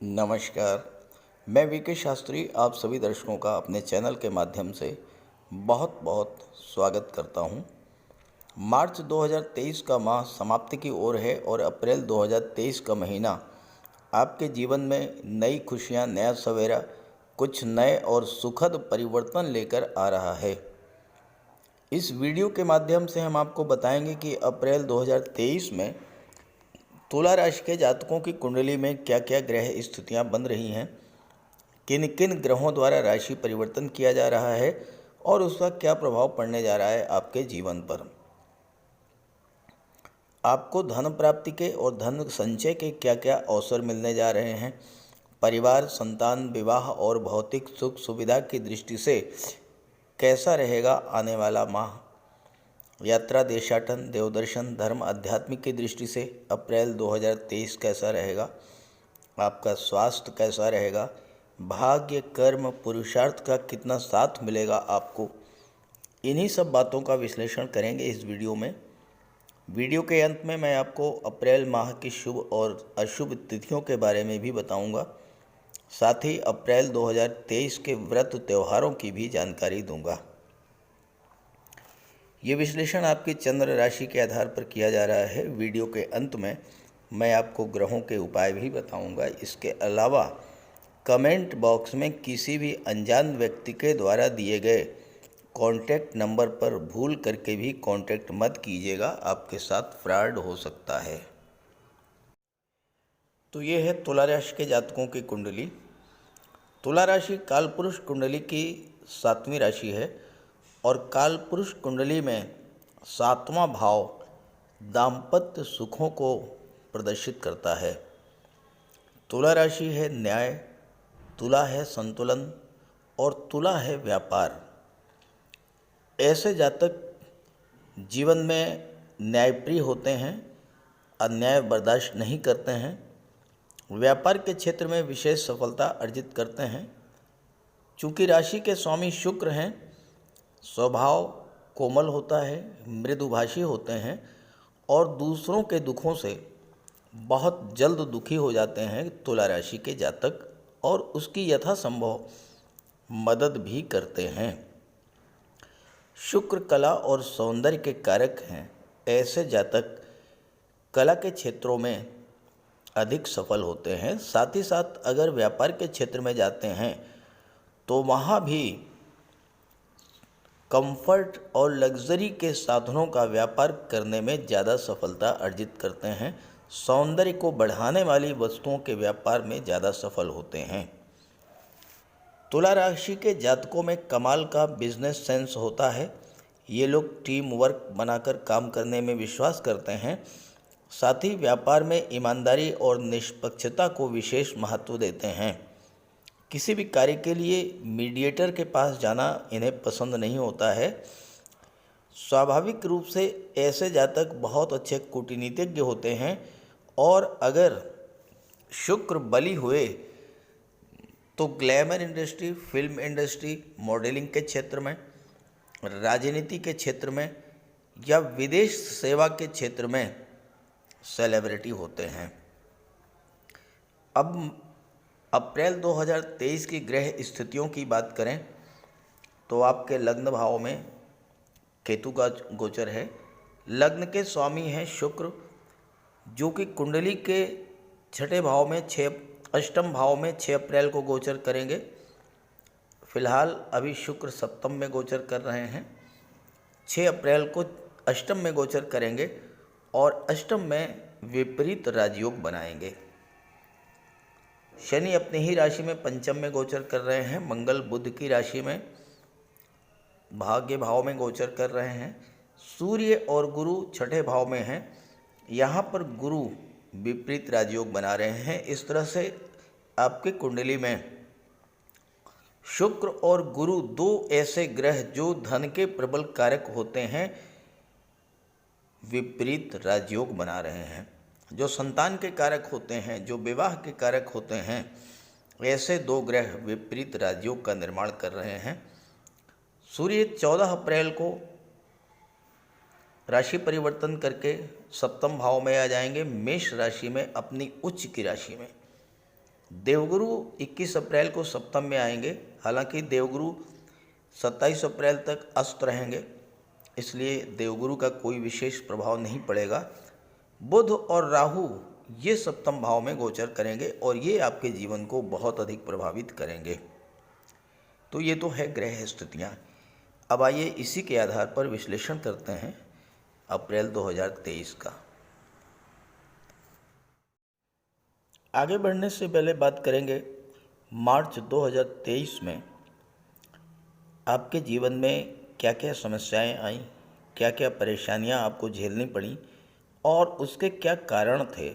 नमस्कार। मैं वीके शास्त्री आप सभी दर्शकों का अपने चैनल के माध्यम से बहुत बहुत स्वागत करता हूं। मार्च 2023 का माह समाप्ति की ओर है और अप्रैल 2023 का महीना आपके जीवन में नई खुशियां, नया सवेरा, कुछ नए और सुखद परिवर्तन लेकर आ रहा है। इस वीडियो के माध्यम से हम आपको बताएंगे कि अप्रैल 2023 में तुला राशि के जातकों की कुंडली में क्या क्या ग्रह स्थितियां बन रही हैं, किन किन ग्रहों द्वारा राशि परिवर्तन किया जा रहा है और उसका क्या प्रभाव पड़ने जा रहा है आपके जीवन पर। आपको धन प्राप्ति के और धन संचय के क्या क्या अवसर मिलने जा रहे हैं। परिवार, संतान, विवाह और भौतिक सुख सुविधा की दृष्टि से कैसा रहेगा आने वाला माह। यात्रा, देशाटन, देवदर्शन, धर्म, आध्यात्मिक की दृष्टि से अप्रैल 2023 कैसा रहेगा। आपका स्वास्थ्य कैसा रहेगा। भाग्य, कर्म, पुरुषार्थ का कितना साथ मिलेगा आपको। इन्हीं सब बातों का विश्लेषण करेंगे इस वीडियो में। वीडियो के अंत में मैं आपको अप्रैल माह की शुभ और अशुभ तिथियों के बारे में भी बताऊंगा। साथ ही अप्रैल 2023 के व्रत त्योहारों की भी जानकारी दूंगा। ये विश्लेषण आपकी चंद्र राशि के आधार पर किया जा रहा है। वीडियो के अंत में मैं आपको ग्रहों के उपाय भी बताऊंगा। इसके अलावा कमेंट बॉक्स में किसी भी अनजान व्यक्ति के द्वारा दिए गए कॉन्टैक्ट नंबर पर भूल करके भी कॉन्टैक्ट मत कीजिएगा, आपके साथ फ्रॉड हो सकता है। तो ये है तुला राशि के जातकों की कुंडली। तुला राशि कालपुरुष कुंडली की 7वीं राशि है और कालपुरुष कुंडली में 7वां भाव दाम्पत्य सुखों को प्रदर्शित करता है। तुला राशि है न्याय, तुला है संतुलन और तुला है व्यापार। ऐसे जातक जीवन में न्यायप्रिय होते हैं, अन्याय बर्दाश्त नहीं करते हैं, व्यापार के क्षेत्र में विशेष सफलता अर्जित करते हैं। चूँकि राशि के स्वामी शुक्र हैं, स्वभाव कोमल होता है, मृदुभाषी होते हैं और दूसरों के दुखों से बहुत जल्द दुखी हो जाते हैं तुला राशि के जातक, और उसकी यथासंभव मदद भी करते हैं। शुक्र कला और सौंदर्य के कारक हैं। ऐसे जातक कला के क्षेत्रों में अधिक सफल होते हैं। साथ ही साथ अगर व्यापार के क्षेत्र में जाते हैं तो वहाँ भी कंफर्ट और लग्जरी के साधनों का व्यापार करने में ज़्यादा सफलता अर्जित करते हैं। सौंदर्य को बढ़ाने वाली वस्तुओं के व्यापार में ज़्यादा सफल होते हैं। तुला राशि के जातकों में कमाल का बिजनेस सेंस होता है। ये लोग टीम वर्क बनाकर काम करने में विश्वास करते हैं। साथ ही व्यापार में ईमानदारी और निष्पक्षता को विशेष महत्व देते हैं। किसी भी कार्य के लिए मीडिएटर के पास जाना इन्हें पसंद नहीं होता है। स्वाभाविक रूप से ऐसे जातक बहुत अच्छे कूटनीतिज्ञ होते हैं और अगर शुक्र बली हुए तो glamour industry, film industry, modelling के क्षेत्र में, राजनीति के क्षेत्र में या विदेश सेवा के क्षेत्र में सेलिब्रिटी होते हैं। अब अप्रैल 2023 की ग्रह स्थितियों की बात करें तो आपके लग्न भाव में केतु का गोचर है। लग्न के स्वामी हैं शुक्र, जो कि कुंडली के छठे भाव में अष्टम भाव में 6 अप्रैल को गोचर करेंगे। फिलहाल अभी शुक्र सप्तम में गोचर कर रहे हैं। 6 अप्रैल को अष्टम में गोचर करेंगे और अष्टम में विपरीत राजयोग बनाएंगे। शनि अपनी ही राशि में पंचम में गोचर कर रहे हैं। मंगल बुध की राशि में भाग्य भाव में गोचर कर रहे हैं। सूर्य और गुरु छठे भाव में हैं। यहाँ पर गुरु विपरीत राजयोग बना रहे हैं। इस तरह से आपकी कुंडली में शुक्र और गुरु दो ऐसे ग्रह जो धन के प्रबल कारक होते हैं विपरीत राजयोग बना रहे हैं। जो संतान के कारक होते हैं, जो विवाह के कारक होते हैं, ऐसे दो ग्रह विपरीत राजयोग का निर्माण कर रहे हैं। सूर्य 14 अप्रैल को राशि परिवर्तन करके सप्तम भाव में आ जाएंगे, मेष राशि में, अपनी उच्च की राशि में। देवगुरु 21 अप्रैल को सप्तम में आएंगे। हालांकि देवगुरु 27 अप्रैल तक अस्त रहेंगे, इसलिए देवगुरु का कोई विशेष प्रभाव नहीं पड़ेगा। बुध और राहु ये सप्तम भाव में गोचर करेंगे और ये आपके जीवन को बहुत अधिक प्रभावित करेंगे। तो ये तो है ग्रह स्थितियाँ। अब आइए इसी के आधार पर विश्लेषण करते हैं अप्रैल 2023 का। आगे बढ़ने से पहले बात करेंगे मार्च 2023 में आपके जीवन में क्या क्या समस्याएं आईं, क्या क्या परेशानियां आपको झेलनी पड़ी और उसके क्या कारण थे।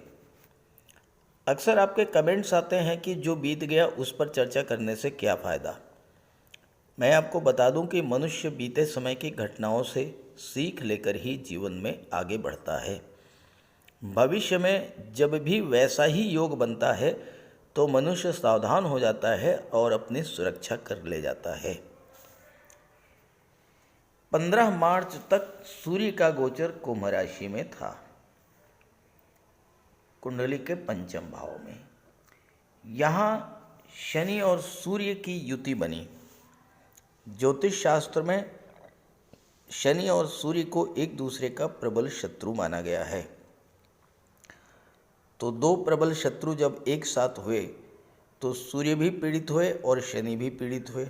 अक्सर आपके कमेंट्स आते हैं कि जो बीत गया उस पर चर्चा करने से क्या फ़ायदा। मैं आपको बता दूं कि मनुष्य बीते समय की घटनाओं से सीख लेकर ही जीवन में आगे बढ़ता है। भविष्य में जब भी वैसा ही योग बनता है तो मनुष्य सावधान हो जाता है और अपनी सुरक्षा कर ले जाता है। 15 मार्च तक सूर्य का गोचर कुंभ राशि में था, कुंडली के पंचम भाव में। यहाँ शनि और सूर्य की युति बनी। ज्योतिष शास्त्र में शनि और सूर्य को एक दूसरे का प्रबल शत्रु माना गया है। तो दो प्रबल शत्रु जब एक साथ हुए तो सूर्य भी पीड़ित हुए और शनि भी पीड़ित हुए।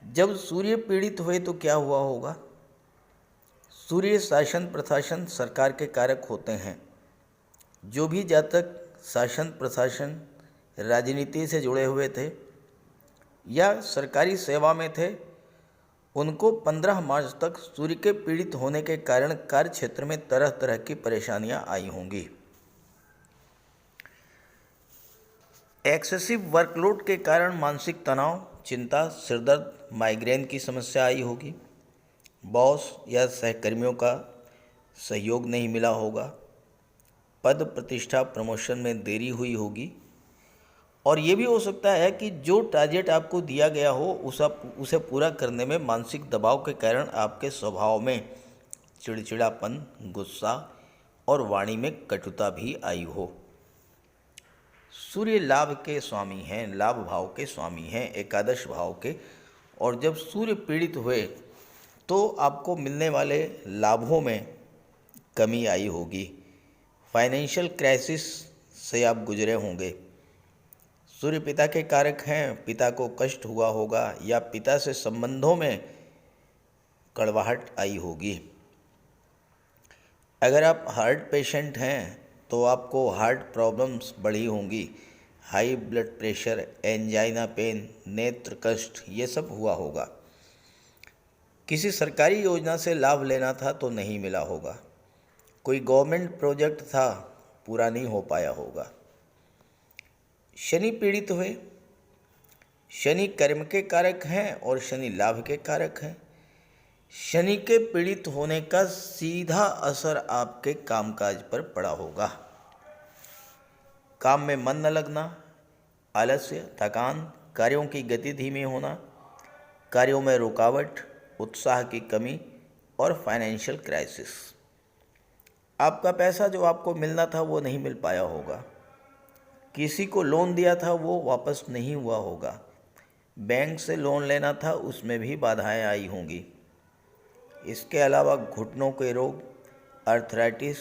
जब सूर्य पीड़ित हुए तो क्या हुआ होगा? सूर्य शासन प्रशासन सरकार के कारक होते हैं। जो भी जातक शासन प्रशासन राजनीति से जुड़े हुए थे या सरकारी सेवा में थे, उनको 15 मार्च तक सूर्य के पीड़ित होने के कारण कार्य क्षेत्र में तरह तरह की परेशानियां आई होंगी। एक्सेसिव वर्कलोड के कारण मानसिक तनाव, चिंता, सिरदर्द, माइग्रेन की समस्या आई होगी। बॉस या सहकर्मियों का सहयोग नहीं मिला होगा। पद प्रतिष्ठा प्रमोशन में देरी हुई होगी। और ये भी हो सकता है कि जो टारगेट आपको दिया गया हो उसे पूरा करने में मानसिक दबाव के कारण आपके स्वभाव में चिड़चिड़ापन, गुस्सा और वाणी में कटुता भी आई हो। सूर्य लाभ के स्वामी हैं, लाभ भाव के स्वामी हैं, एकादश भाव के। और जब सूर्य पीड़ित हुए तो आपको मिलने वाले लाभों में कमी आई होगी। फाइनेंशियल क्राइसिस से आप गुजरे होंगे। सूर्य पिता के कारक हैं, पिता को कष्ट हुआ होगा या पिता से संबंधों में कड़वाहट आई होगी। अगर आप हार्ट पेशेंट हैं तो आपको हार्ट प्रॉब्लम्स बढ़ी होंगी। High blood pressure, angina pain, नेत्र कष्ट, ये सब हुआ होगा। किसी सरकारी योजना से लाभ लेना था तो नहीं मिला होगा। कोई गवर्नमेंट प्रोजेक्ट था, पूरा नहीं हो पाया होगा। शनि पीड़ित हुए। शनि कर्म के कारक हैं और शनि लाभ के कारक हैं। शनि के पीड़ित होने का सीधा असर आपके कामकाज पर पड़ा होगा। काम में मन न लगना, आलस्य, थकान, कार्यों की गति धीमी होना, कार्यों में रुकावट, उत्साह की कमी और फाइनेंशियल क्राइसिस। आपका पैसा जो आपको मिलना था वो नहीं मिल पाया होगा। किसी को लोन दिया था वो वापस नहीं हुआ होगा। बैंक से लोन लेना था, उसमें भी बाधाएं आई होंगी। इसके अलावा घुटनों के रोग, आर्थराइटिस,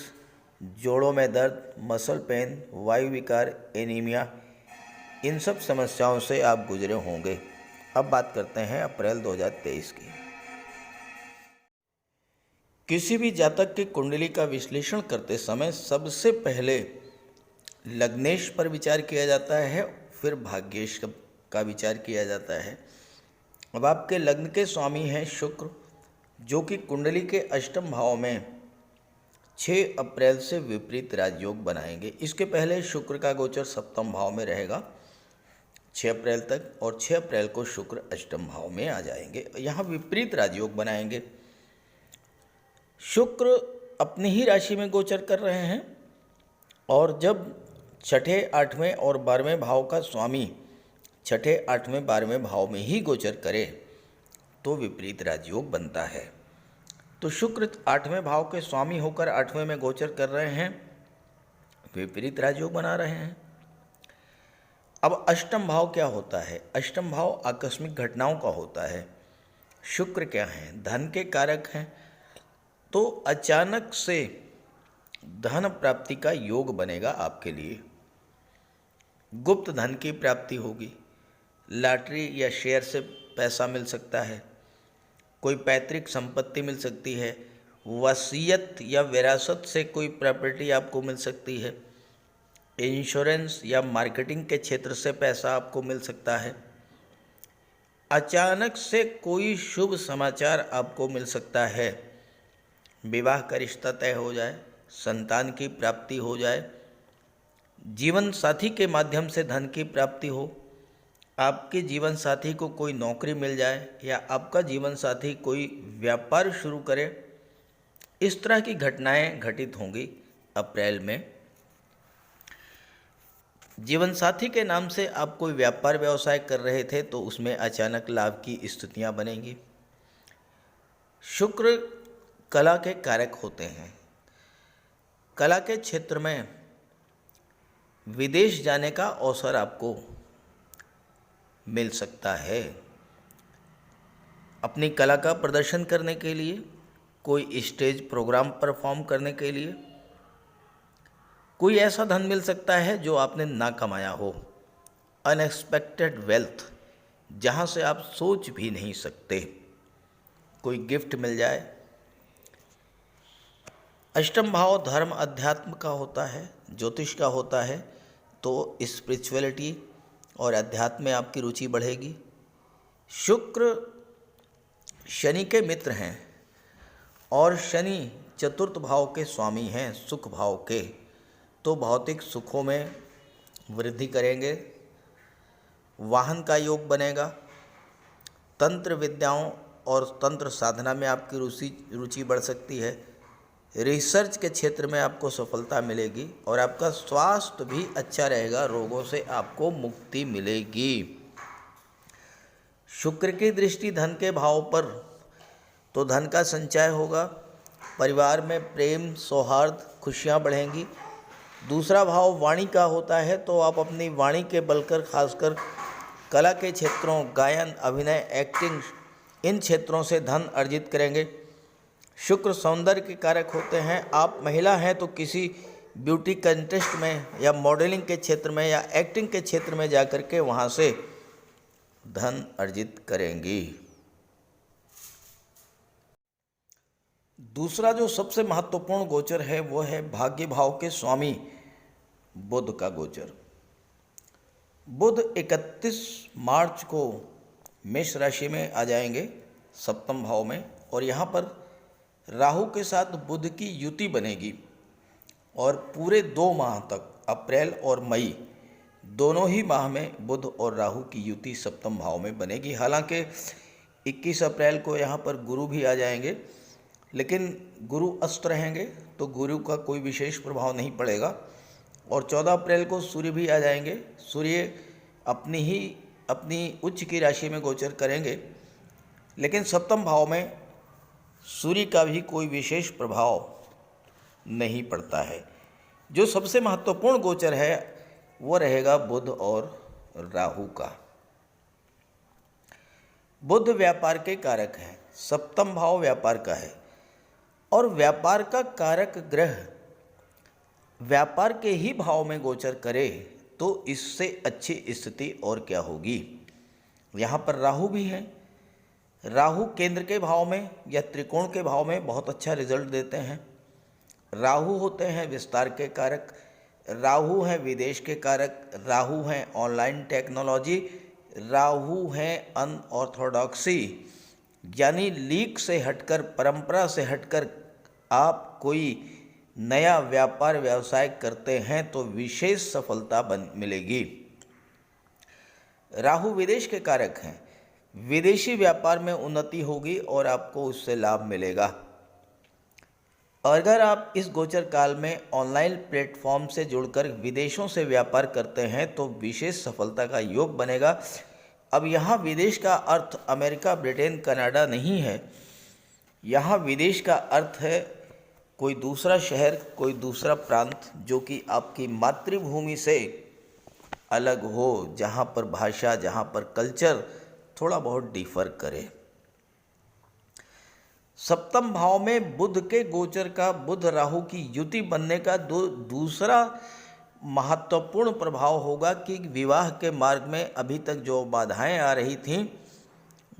जोड़ों में दर्द, मसल पेन, वायु विकार, एनीमिया, इन सब समस्याओं से आप गुजरे होंगे। अब बात करते हैं अप्रैल 2023 की। किसी भी जातक की कुंडली का विश्लेषण करते समय सबसे पहले लग्नेश पर विचार किया जाता है, फिर भाग्येश का विचार किया जाता है। अब आपके लग्न के स्वामी हैं शुक्र, जो कि कुंडली के अष्टम भाव में 6 अप्रैल से विपरीत राजयोग बनाएंगे। इसके पहले शुक्र का गोचर सप्तम भाव में रहेगा 6 अप्रैल तक, और 6 अप्रैल को शुक्र अष्टम भाव में आ जाएंगे। यहाँ विपरीत राजयोग बनाएंगे। शुक्र अपनी ही राशि में गोचर कर रहे हैं, और जब छठे, 8वें और 12वें भाव का स्वामी छठे, 8वें, 12वें भाव में ही गोचर करे तो विपरीत राजयोग बनता है। तो शुक्र 8वें भाव के स्वामी होकर 8वें में गोचर कर रहे हैं, विपरीत राजयोग बना रहे हैं। अब अष्टम भाव क्या होता है? अष्टम भाव आकस्मिक घटनाओं का होता है। शुक्र क्या है? धन के कारक हैं। तो अचानक से धन प्राप्ति का योग बनेगा आपके लिए। गुप्त धन की प्राप्ति होगी। लॉटरी या शेयर से पैसा मिल सकता है। कोई पैतृक संपत्ति मिल सकती है। वसीयत या विरासत से कोई प्रॉपर्टी आपको मिल सकती है। इंश्योरेंस या मार्केटिंग के क्षेत्र से पैसा आपको मिल सकता है। अचानक से कोई शुभ समाचार आपको मिल सकता है। विवाह का रिश्ता तय हो जाए, संतान की प्राप्ति हो जाए, जीवन साथी के माध्यम से धन की प्राप्ति हो, आपके जीवन साथी को कोई नौकरी मिल जाए या आपका जीवन साथी कोई व्यापार शुरू करे। इस तरह की घटनाएं घटित होंगी अप्रैल में। जीवन साथी के नाम से आप कोई व्यापार व्यवसाय कर रहे थे तो उसमें अचानक लाभ की स्थितियां बनेंगी। शुक्र कला के कारक होते हैं। कला के क्षेत्र में विदेश जाने का अवसर आपको मिल सकता है। अपनी कला का प्रदर्शन करने के लिए, कोई स्टेज प्रोग्राम परफॉर्म करने के लिए, कोई ऐसा धन मिल सकता है जो आपने ना कमाया हो। अनएक्सपेक्टेड वेल्थ, जहाँ से आप सोच भी नहीं सकते, कोई गिफ्ट मिल जाए। अष्टम भाव धर्म अध्यात्म का होता है, ज्योतिष का होता है, तो स्पिरिचुअलिटी और अध्यात्म में आपकी रुचि बढ़ेगी। शुक्र शनि के मित्र हैं और शनि चतुर्थ भाव के स्वामी हैं, सुख भाव के, तो भौतिक सुखों में वृद्धि करेंगे। वाहन का योग बनेगा। तंत्र विद्याओं और तंत्र साधना में आपकी रुचि बढ़ सकती है। रिसर्च के क्षेत्र में आपको सफलता मिलेगी और आपका स्वास्थ्य भी अच्छा रहेगा, रोगों से आपको मुक्ति मिलेगी। शुक्र की दृष्टि धन के भाव पर, तो धन का संचय होगा। परिवार में प्रेम, सौहार्द, खुशियाँ बढ़ेंगी। दूसरा भाव वाणी का होता है, तो आप अपनी वाणी के बलकर खासकर कला के क्षेत्रों, गायन, अभिनय, एक्टिंग, इन क्षेत्रों से धन अर्जित करेंगे। शुक्र सौंदर्य के कारक होते हैं। आप महिला हैं तो किसी ब्यूटी कंटेस्ट में या मॉडलिंग के क्षेत्र में या एक्टिंग के क्षेत्र में जाकर के वहाँ से धन अर्जित करेंगी। दूसरा जो सबसे महत्वपूर्ण गोचर है वो है भाग्य भाव के स्वामी बुध का गोचर। बुध 31 मार्च को मेष राशि में आ जाएंगे, सप्तम भाव में, और यहाँ पर राहु के साथ बुध की युति बनेगी और पूरे 2 माह तक, अप्रैल और मई दोनों ही माह में बुध और राहु की युति सप्तम भाव में बनेगी। हालांकि 21 अप्रैल को यहाँ पर गुरु भी आ जाएंगे, लेकिन गुरु अस्त रहेंगे तो गुरु का कोई विशेष प्रभाव नहीं पड़ेगा। और 14 अप्रैल को सूर्य भी आ जाएंगे। सूर्य अपनी उच्च की राशि में गोचर करेंगे, लेकिन सप्तम भाव में सूर्य का भी कोई विशेष प्रभाव नहीं पड़ता है। जो सबसे महत्वपूर्ण गोचर है वो रहेगा बुध और राहु का। बुध व्यापार के कारक हैं, सप्तम भाव व्यापार का है, और व्यापार का कारक ग्रह व्यापार के ही भाव में गोचर करे तो इससे अच्छी स्थिति और क्या होगी। यहाँ पर राहु भी है। राहु केंद्र के भाव में या त्रिकोण के भाव में बहुत अच्छा रिजल्ट देते हैं। राहु होते हैं विस्तार के कारक, राहु हैं विदेश के कारक, राहु हैं ऑनलाइन टेक्नोलॉजी, राहु हैं अनऑर्थोडॉक्सी, यानी लीक से हटकर, परंपरा से हटकर आप कोई नया व्यापार व्यवसाय करते हैं तो विशेष सफलता मिलेगी। राहु विदेश के कारक हैं। विदेशी व्यापार में उन्नति होगी और आपको उससे लाभ मिलेगा। अगर आप इस गोचर काल में ऑनलाइन प्लेटफॉर्म से जुड़कर विदेशों से व्यापार करते हैं तो विशेष सफलता का योग बनेगा। अब यहाँ विदेश का अर्थ अमेरिका, ब्रिटेन, कनाडा नहीं है। यहाँ विदेश का अर्थ है कोई दूसरा शहर, कोई दूसरा प्रांत जो कि आपकी मातृभूमि से अलग हो, जहाँ पर भाषा, जहाँ पर कल्चर थोड़ा बहुत डिफर करे। सप्तम भाव में बुध के गोचर का, बुध राहु की युति बनने का दूसरा महत्वपूर्ण प्रभाव होगा कि विवाह के मार्ग में अभी तक जो बाधाएं आ रही थीं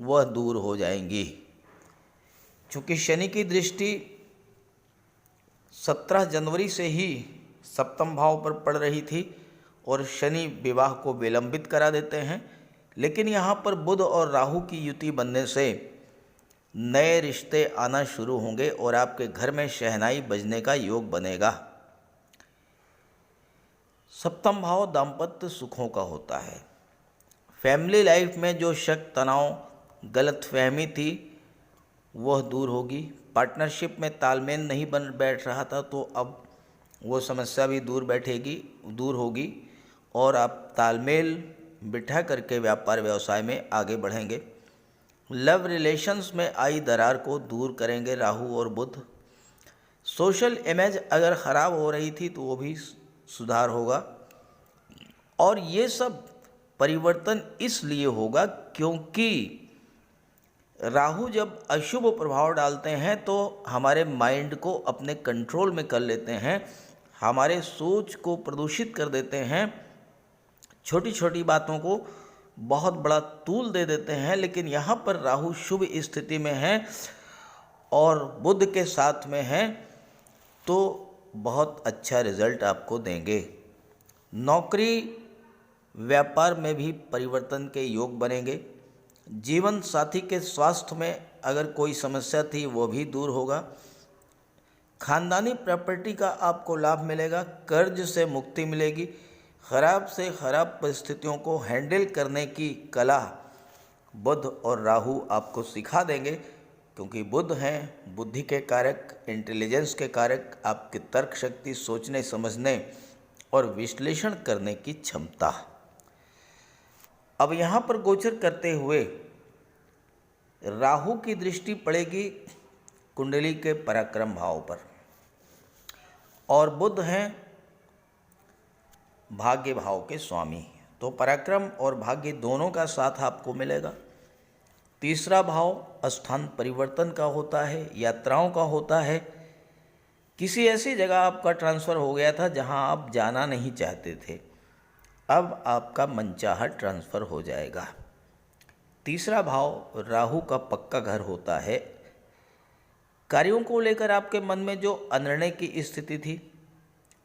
वह दूर हो जाएंगी। चूँकि शनि की दृष्टि 17 जनवरी से ही सप्तम भाव पर पड़ रही थी और शनि विवाह को विलंबित करा देते हैं, लेकिन यहाँ पर बुध और राहु की युति बनने से नए रिश्ते आना शुरू होंगे और आपके घर में शहनाई बजने का योग बनेगा। सप्तम भाव दाम्पत्य सुखों का होता है। फैमिली लाइफ में जो शक, तनाव, गलतफहमी थी वह दूर होगी। पार्टनरशिप में तालमेल नहीं बन बैठ रहा था तो अब वो समस्या भी दूर होगी और आप तालमेल बिठा करके व्यापार व्यवसाय में आगे बढ़ेंगे। लव रिलेशंस में आई दरार को दूर करेंगे राहु और बुध। सोशल इमेज अगर ख़राब हो रही थी तो वो भी सुधार होगा। और ये सब परिवर्तन इसलिए होगा क्योंकि राहु जब अशुभ प्रभाव डालते हैं तो हमारे माइंड को अपने कंट्रोल में कर लेते हैं, हमारे सोच को प्रदूषित कर देते हैं, छोटी छोटी बातों को बहुत बड़ा तूल दे देते हैं। लेकिन यहाँ पर राहु शुभ स्थिति में है और बुध के साथ में है तो बहुत अच्छा रिजल्ट आपको देंगे। नौकरी व्यापार में भी परिवर्तन के योग बनेंगे। जीवन साथी के स्वास्थ्य में अगर कोई समस्या थी वो भी दूर होगा। खानदानी प्रॉपर्टी का आपको लाभ मिलेगा। कर्ज से मुक्ति मिलेगी। खराब से खराब परिस्थितियों को हैंडल करने की कला बुध और राहु आपको सिखा देंगे, क्योंकि बुध हैं बुद्धि के कारक, इंटेलिजेंस के कारक, आपकी तर्क शक्ति, सोचने समझने और विश्लेषण करने की क्षमता। अब यहाँ पर गोचर करते हुए राहु की दृष्टि पड़ेगी कुंडली के पराक्रम भाव पर और बुध हैं भाग्य भाव के स्वामी, तो पराक्रम और भाग्य दोनों का साथ आपको मिलेगा। तीसरा भाव स्थान परिवर्तन का होता है, यात्राओं का होता है। किसी ऐसी जगह आपका ट्रांसफ़र हो गया था जहां आप जाना नहीं चाहते थे, अब आपका मनचाहा ट्रांसफ़र हो जाएगा। तीसरा भाव राहु का पक्का घर होता है। कार्यों को लेकर आपके मन में जो अनिर्णय की स्थिति थी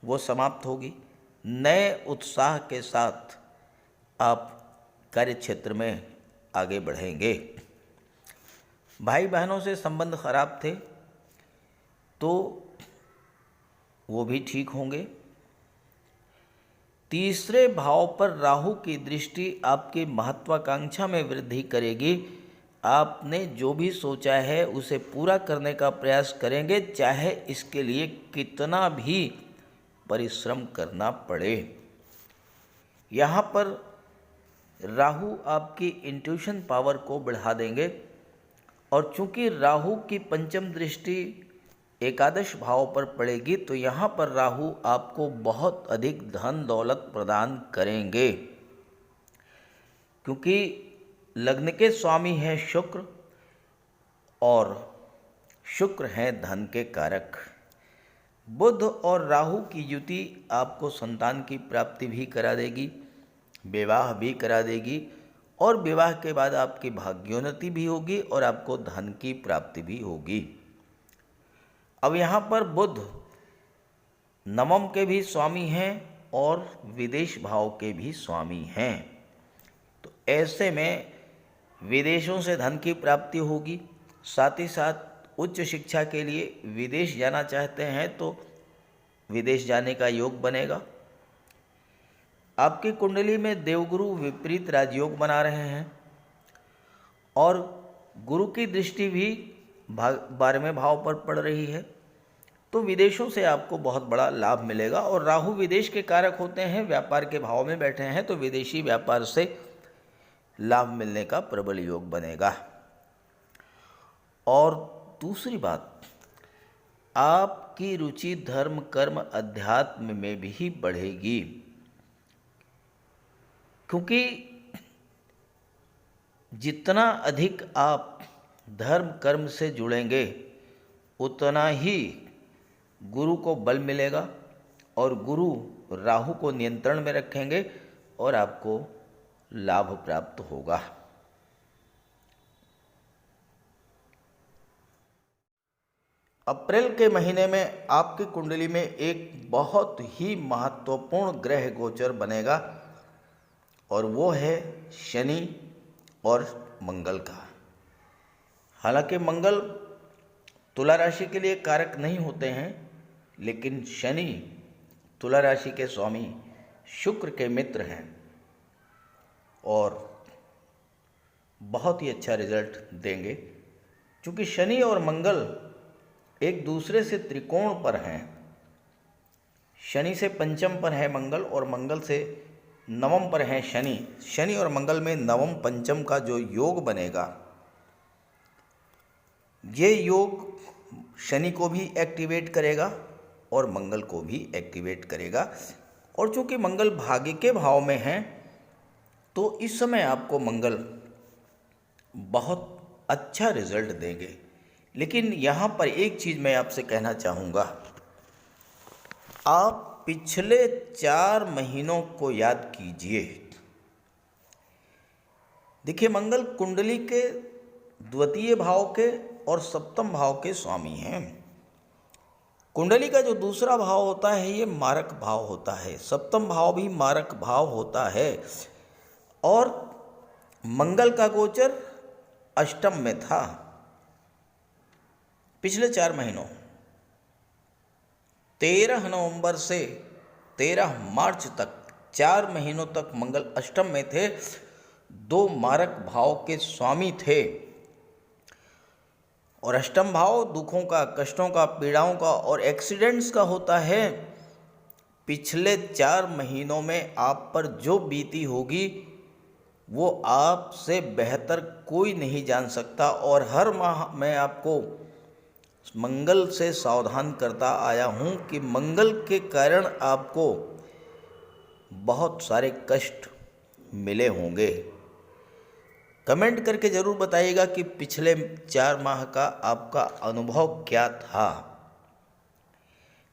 वो समाप्त होगी। नए उत्साह के साथ आप कार्य क्षेत्र में आगे बढ़ेंगे। भाई बहनों से संबंध खराब थे तो वो भी ठीक होंगे। तीसरे भाव पर राहु की दृष्टि आपकी महत्वाकांक्षा में वृद्धि करेगी। आपने जो भी सोचा है उसे पूरा करने का प्रयास करेंगे, चाहे इसके लिए कितना भी परिश्रम करना पड़े। यहाँ पर राहु आपकी इंट्यूशन पावर को बढ़ा देंगे और चूंकि राहु की पंचम दृष्टि एकादश भाव पर पड़ेगी तो यहाँ पर राहु आपको बहुत अधिक धन दौलत प्रदान करेंगे, क्योंकि लग्न के स्वामी हैं शुक्र और शुक्र हैं धन के कारक। बुध और राहु की युति आपको संतान की प्राप्ति भी करा देगी, विवाह भी करा देगी और विवाह के बाद आपकी भाग्योन्नति भी होगी और आपको धन की प्राप्ति भी होगी। अब यहाँ पर बुध नवम के भी स्वामी हैं और विदेश भाव के भी स्वामी हैं, तो ऐसे में विदेशों से धन की प्राप्ति होगी। साथ ही साथ उच्च शिक्षा के लिए विदेश जाना चाहते हैं तो विदेश जाने का योग बनेगा। आपकी कुंडली में देवगुरु विपरीत राजयोग बना रहे हैं और गुरु की दृष्टि भी 12वें भाव पर पड़ रही है, तो विदेशों से आपको बहुत बड़ा लाभ मिलेगा। और राहु विदेश के कारक होते हैं, व्यापार के भाव में बैठे हैं तो विदेशी व्यापार से लाभ मिलने का प्रबल योग बनेगा। और दूसरी बात, आपकी रुचि धर्म, कर्म, अध्यात्म में भी बढ़ेगी। क्योंकि जितना अधिक आप धर्म कर्म से जुड़ेंगे उतना ही गुरु को बल मिलेगा और गुरु राहु को नियंत्रण में रखेंगे और आपको लाभ प्राप्त होगा। अप्रैल के महीने में आपकी कुंडली में एक बहुत ही महत्वपूर्ण ग्रह गोचर बनेगा और वो है शनि और मंगल का। हालांकि मंगल तुला राशि के लिए कारक नहीं होते हैं, लेकिन शनि तुला राशि के स्वामी शुक्र के मित्र हैं और बहुत ही अच्छा रिजल्ट देंगे। क्योंकि शनि और मंगल एक दूसरे से त्रिकोण पर हैं। शनि से पंचम पर है मंगल और मंगल से नवम पर है शनि। शनि और मंगल में नवम पंचम का जो योग बनेगा, ये योग शनि को भी एक्टिवेट करेगा और मंगल को भी एक्टिवेट करेगा। और चूंकि मंगल भाग्य के भाव में है तो इस समय आपको मंगल बहुत अच्छा रिजल्ट देंगे। लेकिन यहाँ पर एक चीज़ मैं आपसे कहना चाहूँगा, आप पिछले 4 महीनों को याद कीजिए। देखिए, मंगल कुंडली के द्वितीय भाव के और सप्तम भाव के स्वामी हैं। कुंडली का जो दूसरा भाव होता है ये मारक भाव होता है, सप्तम भाव भी मारक भाव होता है। और मंगल का गोचर अष्टम में था पिछले 4 महीनों। 13 नवंबर से 13 मार्च तक 4 महीनों तक मंगल अष्टम में थे। 2 मारक भाव के स्वामी थे और अष्टम भाव दुखों का, कष्टों का, पीड़ाओं का और एक्सीडेंट्स का होता है। पिछले 4 महीनों में आप पर जो बीती होगी वो आपसे बेहतर कोई नहीं जान सकता। और हर माह मैं आपको मंगल से सावधान करता आया हूँ कि मंगल के कारण आपको बहुत सारे कष्ट मिले होंगे। कमेंट करके ज़रूर बताइएगा कि पिछले 4 माह का आपका अनुभव क्या था।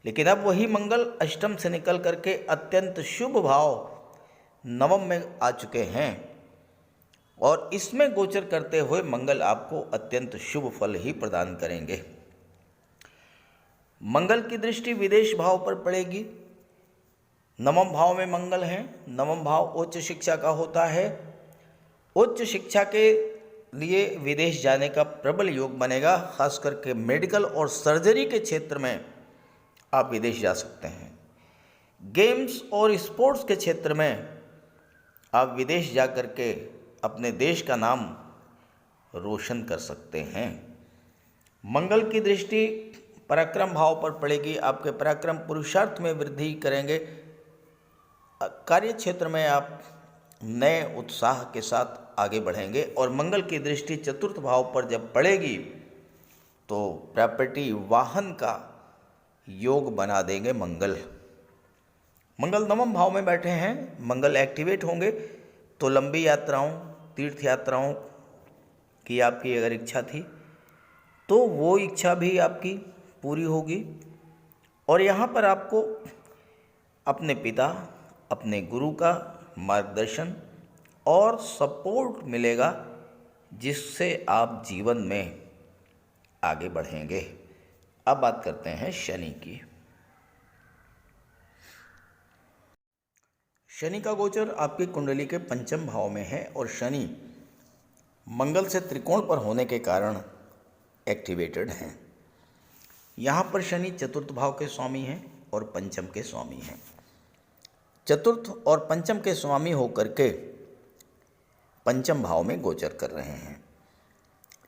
लेकिन अब वही मंगल अष्टम से निकल करके अत्यंत शुभ भाव नवम में आ चुके हैं और इसमें गोचर करते हुए मंगल आपको अत्यंत शुभ फल ही प्रदान करेंगे। मंगल की दृष्टि विदेश भाव पर पड़ेगी। नवम भाव में मंगल है। नवम भाव उच्च शिक्षा का होता है। उच्च शिक्षा के लिए विदेश जाने का प्रबल योग बनेगा। खास करके मेडिकल और सर्जरी के क्षेत्र में आप विदेश जा सकते हैं। गेम्स और स्पोर्ट्स के क्षेत्र में आप विदेश जा कर के अपने देश का नाम रोशन कर सकते हैं। मंगल की दृष्टि पराक्रम भाव पर पड़ेगी। आपके पराक्रम पुरुषार्थ में वृद्धि करेंगे। कार्य क्षेत्र में आप नए उत्साह के साथ आगे बढ़ेंगे। और मंगल की दृष्टि चतुर्थ भाव पर जब पड़ेगी तो प्रॉपर्टी, वाहन का योग बना देंगे मंगल। मंगल नवम भाव में बैठे हैं। मंगल एक्टिवेट होंगे तो लंबी यात्राओं, तीर्थ यात्राओं की आपकी अगर इच्छा थी तो वो इच्छा भी आपकी पूरी होगी। और यहाँ पर आपको अपने पिता, अपने गुरु का मार्गदर्शन और सपोर्ट मिलेगा जिससे आप जीवन में आगे बढ़ेंगे। अब बात करते हैं शनि की। शनि का गोचर आपकी कुंडली के पंचम भाव में है और शनि मंगल से त्रिकोण पर होने के कारण एक्टिवेटेड हैं। यहाँ पर शनि चतुर्थ भाव के स्वामी हैं और पंचम के स्वामी हैं। चतुर्थ और पंचम के स्वामी होकर के पंचम भाव में गोचर कर रहे हैं।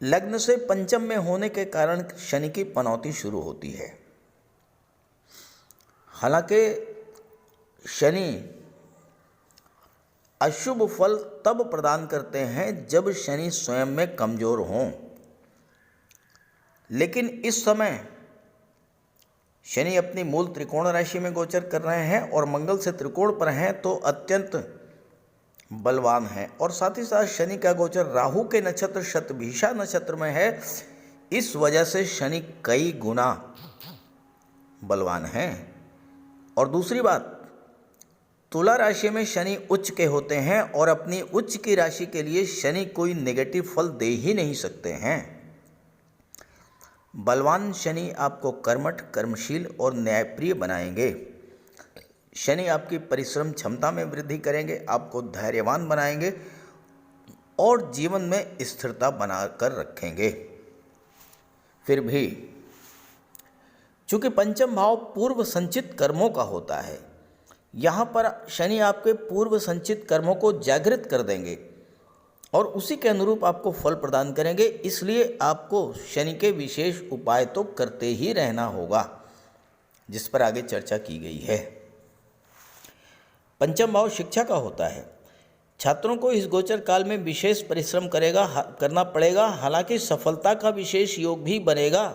लग्न से पंचम में होने के कारण शनि की पनौती शुरू होती है। हालांकि शनि अशुभ फल तब प्रदान करते हैं जब शनि स्वयं में कमजोर हों। लेकिन इस समय शनि अपनी मूल त्रिकोण राशि में गोचर कर रहे हैं और मंगल से त्रिकोण पर हैं तो अत्यंत बलवान हैं। और साथ ही साथ शनि का गोचर राहु के नक्षत्र शतभिषा नक्षत्र में है, इस वजह से शनि कई गुना बलवान हैं। और दूसरी बात, तुला राशि में शनि उच्च के होते हैं और अपनी उच्च की राशि के लिए शनि कोई नेगेटिव फल दे ही नहीं सकते हैं। बलवान शनि आपको कर्मठ, कर्मशील और न्यायप्रिय बनाएंगे। शनि आपकी परिश्रम क्षमता में वृद्धि करेंगे, आपको धैर्यवान बनाएंगे और जीवन में स्थिरता बनाकर रखेंगे। फिर भी चूंकि पंचम भाव पूर्व संचित कर्मों का होता है, यहाँ पर शनि आपके पूर्व संचित कर्मों को जागृत कर देंगे और उसी के अनुरूप आपको फल प्रदान करेंगे। इसलिए आपको शनि के विशेष उपाय तो करते ही रहना होगा, जिस पर आगे चर्चा की गई है। पंचम भाव शिक्षा का होता है। छात्रों को इस गोचर काल में विशेष परिश्रम करना पड़ेगा। हालांकि सफलता का विशेष योग भी बनेगा,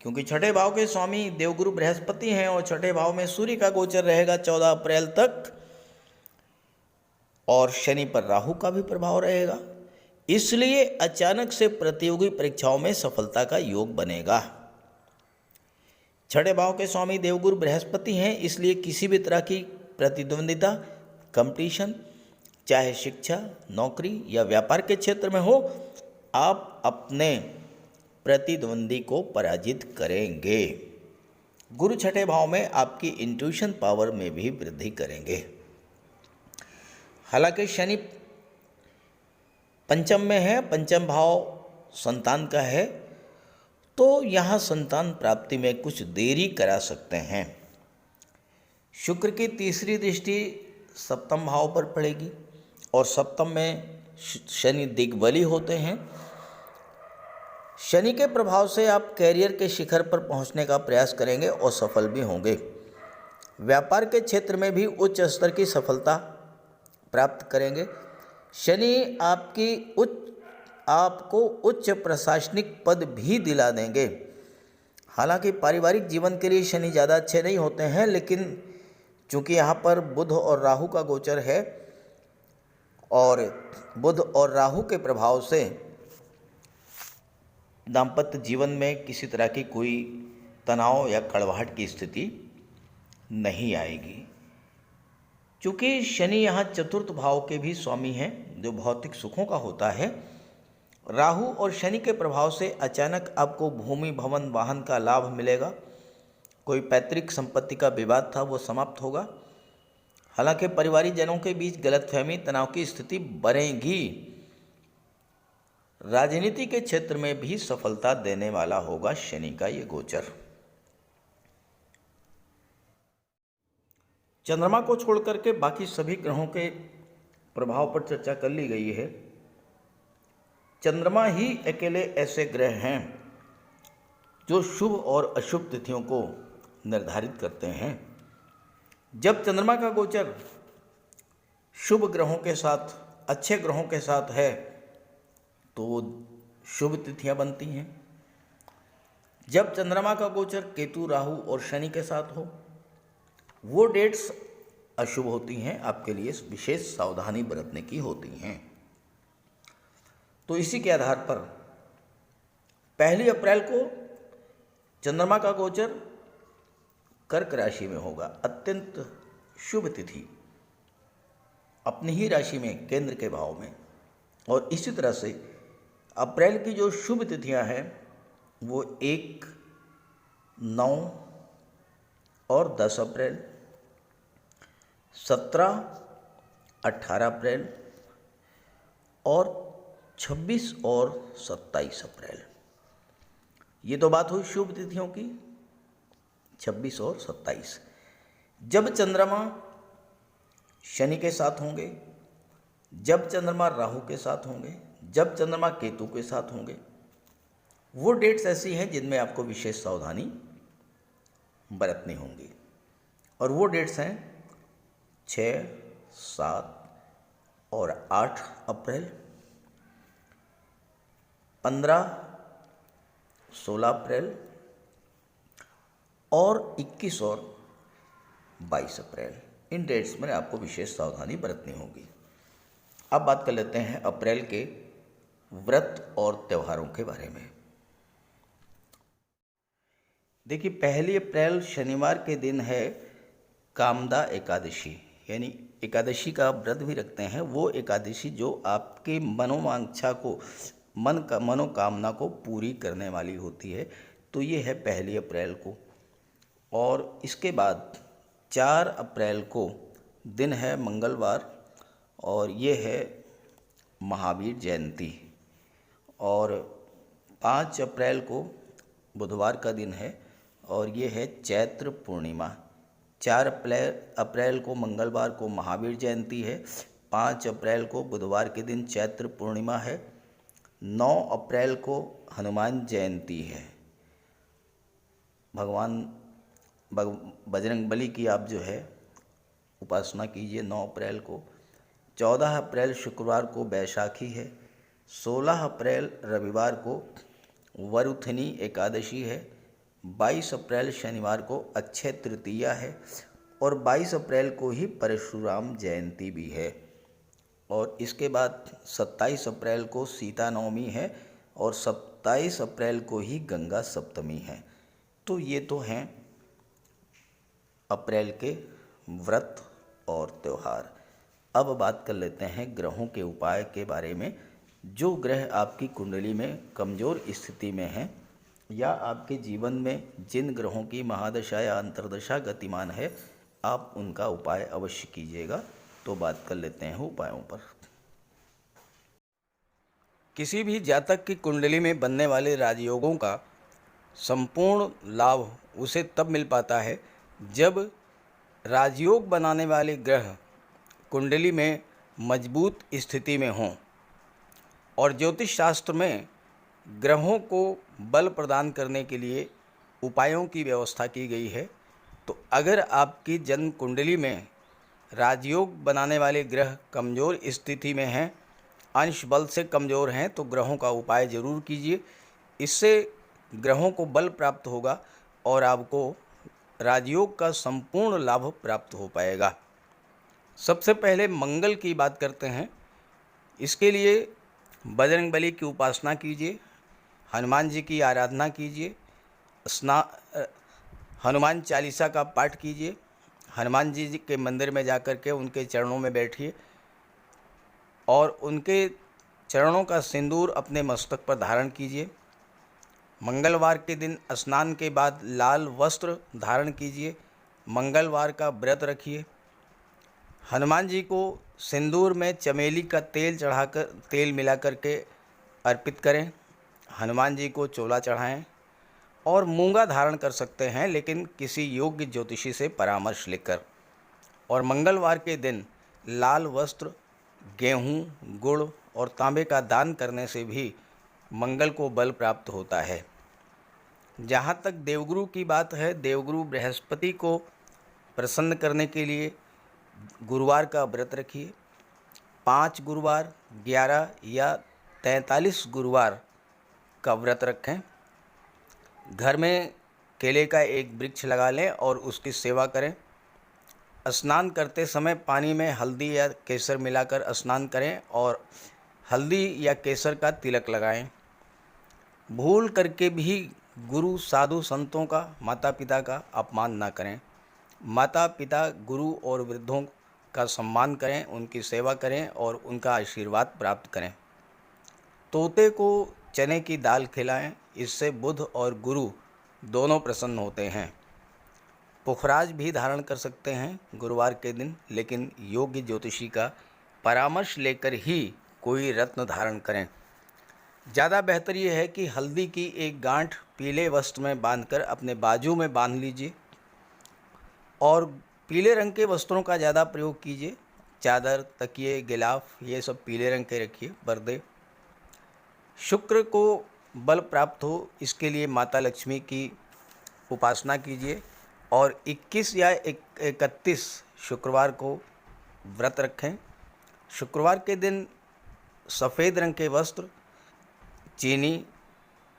क्योंकि छठे भाव के स्वामी देवगुरु बृहस्पति हैं और छठे भाव में सूर्य का गोचर रहेगा 14 अप्रैल तक, और शनि पर राहु का भी प्रभाव रहेगा। इसलिए अचानक से प्रतियोगी परीक्षाओं में सफलता का योग बनेगा। छठे भाव के स्वामी देवगुरु बृहस्पति हैं, इसलिए किसी भी तरह की प्रतिद्वंदिता, कंपटीशन, चाहे शिक्षा, नौकरी या व्यापार के क्षेत्र में हो, आप अपने प्रतिद्वंदी को पराजित करेंगे। गुरु छठे भाव में आपकी इंट्यूशन पावर में भी वृद्धि करेंगे। हालांकि शनि पंचम में है, पंचम भाव संतान का है, तो यहाँ संतान प्राप्ति में कुछ देरी करा सकते हैं। शुक्र की तीसरी दृष्टि सप्तम भाव पर पड़ेगी और सप्तम में शनि दिग्बली होते हैं। शनि के प्रभाव से आप कैरियर के शिखर पर पहुंचने का प्रयास करेंगे और सफल भी होंगे। व्यापार के क्षेत्र में भी उच्च स्तर की सफलता प्राप्त करेंगे। शनि आपको उच्च प्रशासनिक पद भी दिला देंगे। हालांकि पारिवारिक जीवन के लिए शनि ज़्यादा अच्छे नहीं होते हैं, लेकिन चूँकि यहाँ पर बुध और राहु का गोचर है और बुध और राहु के प्रभाव से दाम्पत्य जीवन में किसी तरह की कोई तनाव या कड़वाहट की स्थिति नहीं आएगी। चूँकि शनि यहाँ चतुर्थ भाव के भी स्वामी हैं, जो भौतिक सुखों का होता है। राहु और शनि के प्रभाव से अचानक आपको भूमि, भवन, वाहन का लाभ मिलेगा। कोई पैतृक संपत्ति का विवाद था, वो समाप्त होगा। हालांकि परिवारिक जनों के बीच गलतफहमी, तनाव की स्थिति बढ़ेगी। राजनीति के क्षेत्र में भी सफलता देने वाला होगा शनि का ये गोचर। चंद्रमा को छोड़ करके बाकी सभी ग्रहों के प्रभाव पर चर्चा कर ली गई है। चंद्रमा ही अकेले ऐसे ग्रह हैं जो शुभ और अशुभ तिथियों को निर्धारित करते हैं। जब चंद्रमा का गोचर शुभ ग्रहों के साथ, अच्छे ग्रहों के साथ है, तो शुभ तिथियां बनती हैं। जब चंद्रमा का गोचर केतु, राहु और शनि के साथ हो, वो डेट्स अशुभ होती हैं, आपके लिए विशेष सावधानी बरतने की होती हैं। तो इसी के आधार पर 1 अप्रैल को चंद्रमा का गोचर कर्क राशि में होगा, अत्यंत शुभ तिथि, अपनी ही राशि में, केंद्र के भाव में। और इसी तरह से अप्रैल की जो शुभ तिथियां हैं वो 1, 9 और 10 अप्रैल, 17, 18 अप्रैल और 26 और 27 अप्रैल। ये तो बात हुई शुभ तिथियों की, 26 और 27। जब चंद्रमा शनि के साथ होंगे, जब चंद्रमा राहु के साथ होंगे, जब चंद्रमा केतु के साथ होंगे, वो डेट्स ऐसी हैं जिनमें आपको विशेष सावधानी बरतनी होंगी। और वो डेट्स हैं 6, 7 और 8 अप्रैल, 15, 16 अप्रैल और 21 और 22 अप्रैल। इन डेट्स में आपको विशेष सावधानी बरतनी होगी। अब बात कर लेते हैं अप्रैल के व्रत और त्योहारों के बारे में। देखिए, 1 अप्रैल शनिवार के दिन है कामदा एकादशी, यानी एकादशी का व्रत भी रखते हैं। वो एकादशी जो आपके मनोवांछा को, मनोकामना को पूरी करने वाली होती है। तो ये है 1 अप्रैल को। और इसके बाद 4 अप्रैल को दिन है मंगलवार, और ये है महावीर जयंती। और 5 अप्रैल को बुधवार का दिन है, और ये है चैत्र पूर्णिमा। 4 अप्रैल को मंगलवार को महावीर जयंती है। 5 अप्रैल को बुधवार के दिन चैत्र पूर्णिमा है। 9 अप्रैल को हनुमान जयंती है। भगवान बजरंगबली की आप जो है उपासना कीजिए 9 अप्रैल को। 14 अप्रैल शुक्रवार को बैसाखी है। 16 अप्रैल रविवार को वरुथनी एकादशी है। 22 अप्रैल शनिवार को अक्षय तृतीया है, और 22 अप्रैल को ही परशुराम जयंती भी है। और इसके बाद 27 अप्रैल को सीता नवमी है, और 27 अप्रैल को ही गंगा सप्तमी है। तो ये तो हैं अप्रैल के व्रत और त्यौहार। अब बात कर लेते हैं ग्रहों के उपाय के बारे में। जो ग्रह आपकी कुंडली में कमज़ोर स्थिति में हैं, या आपके जीवन में जिन ग्रहों की महादशा या अंतर्दशा गतिमान है, आप उनका उपाय अवश्य कीजिएगा। तो बात कर लेते हैं उपायों पर। किसी भी जातक की कुंडली में बनने वाले राजयोगों का संपूर्ण लाभ उसे तब मिल पाता है जब राजयोग बनाने वाले ग्रह कुंडली में मजबूत स्थिति में हों। और ज्योतिष शास्त्र में ग्रहों को बल प्रदान करने के लिए उपायों की व्यवस्था की गई है। तो अगर आपकी जन्म कुंडली में राजयोग बनाने वाले ग्रह कमज़ोर स्थिति में हैं, अंश बल से कमज़ोर हैं, तो ग्रहों का उपाय ज़रूर कीजिए। इससे ग्रहों को बल प्राप्त होगा और आपको राजयोग का संपूर्ण लाभ प्राप्त हो पाएगा। सबसे पहले मंगल की बात करते हैं। इसके लिए बजरंगबली की उपासना कीजिए, हनुमान जी की आराधना कीजिए, हनुमान चालीसा का पाठ कीजिए, हनुमान जी के मंदिर में जाकर के उनके चरणों में बैठिए और उनके चरणों का सिंदूर अपने मस्तक पर धारण कीजिए। मंगलवार के दिन स्नान के बाद लाल वस्त्र धारण कीजिए। मंगलवार का व्रत रखिए। हनुमान जी को सिंदूर में चमेली का तेल मिला करके अर्पित करें। हनुमान जी को चोला चढ़ाएं और मूंगा धारण कर सकते हैं, लेकिन किसी योग्य ज्योतिषी से परामर्श लेकर। और मंगलवार के दिन लाल वस्त्र, गेहूँ, गुड़ और तांबे का दान करने से भी मंगल को बल प्राप्त होता है। जहाँ तक देवगुरु की बात है, देवगुरु बृहस्पति को प्रसन्न करने के लिए गुरुवार का व्रत रखिए। 5 गुरुवार, 11 या 43 गुरुवार का व्रत रखें। घर में केले का एक वृक्ष लगा लें और उसकी सेवा करें। स्नान करते समय पानी में हल्दी या केसर मिलाकर स्नान करें और हल्दी या केसर का तिलक लगाएं। भूल करके भी गुरु, साधु, संतों का, माता पिता का अपमान ना करें। माता पिता, गुरु और वृद्धों का सम्मान करें, उनकी सेवा करें और उनका आशीर्वाद प्राप्त करें। तोते को चने की दाल खिलाएं, इससे बुध और गुरु दोनों प्रसन्न होते हैं। पुखराज भी धारण कर सकते हैं गुरुवार के दिन, लेकिन योग्य ज्योतिषी का परामर्श लेकर ही कोई रत्न धारण करें। ज़्यादा बेहतर ये है कि हल्दी की एक गांठ पीले वस्त्र में बांधकर अपने बाजू में बांध लीजिए और पीले रंग के वस्त्रों का ज़्यादा प्रयोग कीजिए। चादर, तकिए, गिलाफ ये सब पीले रंग के रखिए, पर्दे। शुक्र को बल प्राप्त हो, इसके लिए माता लक्ष्मी की उपासना कीजिए और 21 या 31 शुक्रवार को व्रत रखें। शुक्रवार के दिन सफ़ेद रंग के वस्त्र, चीनी,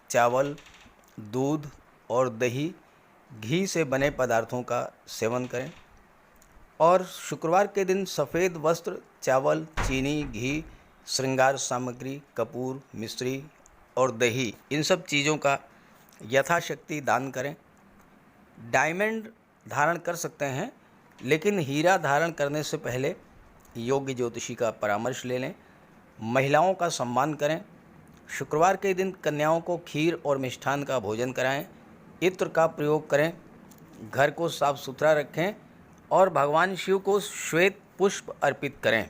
चावल, दूध और दही, घी से बने पदार्थों का सेवन करें और शुक्रवार के दिन सफ़ेद वस्त्र, चावल, चीनी, घी, श्रृंगार सामग्री, कपूर, मिश्री और दही, इन सब चीज़ों का यथाशक्ति दान करें। डायमंड धारण कर सकते हैं, लेकिन हीरा धारण करने से पहले योग्य ज्योतिषी का परामर्श ले लें। महिलाओं का सम्मान करें। शुक्रवार के दिन कन्याओं को खीर और मिष्ठान का भोजन कराएं। इत्र का प्रयोग करें। घर को साफ सुथरा रखें और भगवान शिव को श्वेत पुष्प अर्पित करें।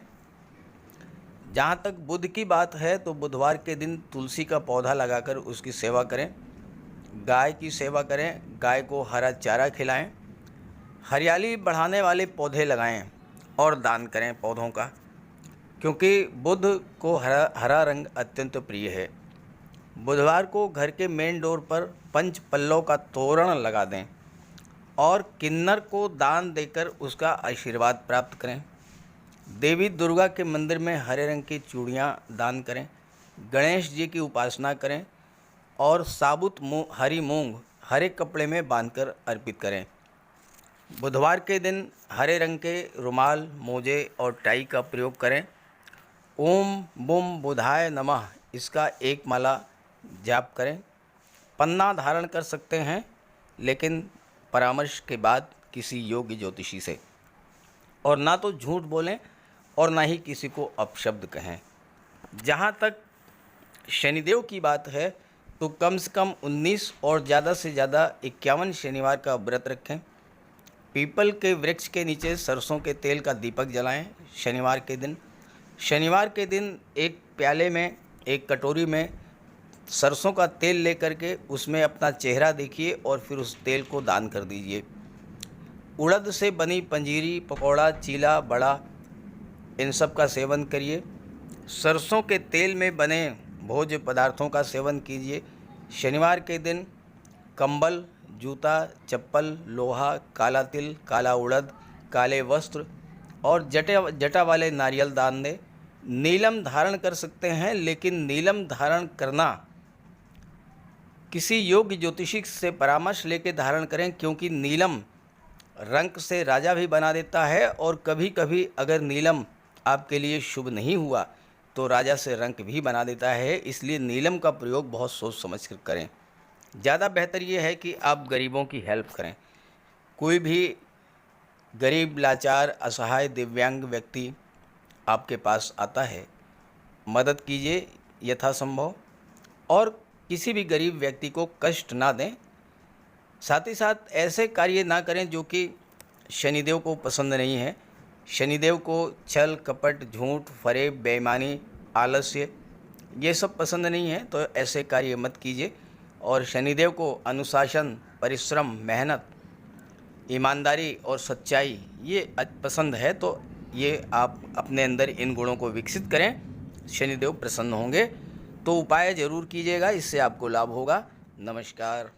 जहाँ तक बुध की बात है तो बुधवार के दिन तुलसी का पौधा लगाकर उसकी सेवा करें। गाय की सेवा करें। गाय को हरा चारा खिलाएं। हरियाली बढ़ाने वाले पौधे लगाएं और दान करें पौधों का, क्योंकि बुध को हरा रंग अत्यंत प्रिय है। बुधवार को घर के मेन डोर पर पंच पल्लव का तोरण लगा दें और किन्नर को दान देकर उसका आशीर्वाद प्राप्त करें। देवी दुर्गा के मंदिर में हरे रंग की चूड़ियाँ दान करें। गणेश जी की उपासना करें और साबुत हरी मूंग हरे कपड़े में बांधकर अर्पित करें। बुधवार के दिन हरे रंग के रुमाल, मोजे और टाई का प्रयोग करें। ओम बुम बुधाय नमः इसका एक माला जाप करें। पन्ना धारण कर सकते हैं, लेकिन परामर्श के बाद किसी योग्य ज्योतिषी से। और ना तो झूठ बोलें और ना ही किसी को अपशब्द कहें। जहाँ तक शनिदेव की बात है तो कम से कम 19 और ज़्यादा से ज़्यादा 51 शनिवार का व्रत रखें। पीपल के वृक्ष के नीचे सरसों के तेल का दीपक जलाएं शनिवार के दिन। शनिवार के दिन एक प्याले में, एक कटोरी में सरसों का तेल लेकर के उसमें अपना चेहरा देखिए और फिर उस तेल को दान कर दीजिए। उड़द से बनी पंजीरी, पकौड़ा, चीला, बड़ा, इन सब का सेवन करिए। सरसों के तेल में बने भोज्य पदार्थों का सेवन कीजिए। शनिवार के दिन कंबल, जूता, चप्पल, लोहा, काला तिल, काला उड़द, काले वस्त्र और जटा वाले नारियल दान दें। नीलम धारण कर सकते हैं, लेकिन नीलम धारण करना किसी योग्य ज्योतिषी से परामर्श लेकर धारण करें, क्योंकि नीलम रंग से राजा भी बना देता है और कभी कभी अगर नीलम आपके लिए शुभ नहीं हुआ तो राजा से रंक भी बना देता है। इसलिए नीलम का प्रयोग बहुत सोच समझ कर करें। ज़्यादा बेहतर ये है कि आप गरीबों की हेल्प करें। कोई भी गरीब, लाचार, असहाय, दिव्यांग व्यक्ति आपके पास आता है, मदद कीजिए यथासंभव और किसी भी गरीब व्यक्ति को कष्ट ना दें। साथ ही साथ ऐसे कार्य ना करें जो कि शनिदेव को पसंद नहीं है। शनिदेव को छल, कपट, झूठ, फरेब, बेईमानी, आलस्य ये सब पसंद नहीं है, तो ऐसे कार्य मत कीजिए। और शनिदेव को अनुशासन, परिश्रम, मेहनत, ईमानदारी और सच्चाई ये पसंद है, तो ये आप अपने अंदर इन गुणों को विकसित करें। शनिदेव प्रसन्न होंगे। तो उपाय ज़रूर कीजिएगा, इससे आपको लाभ होगा। नमस्कार।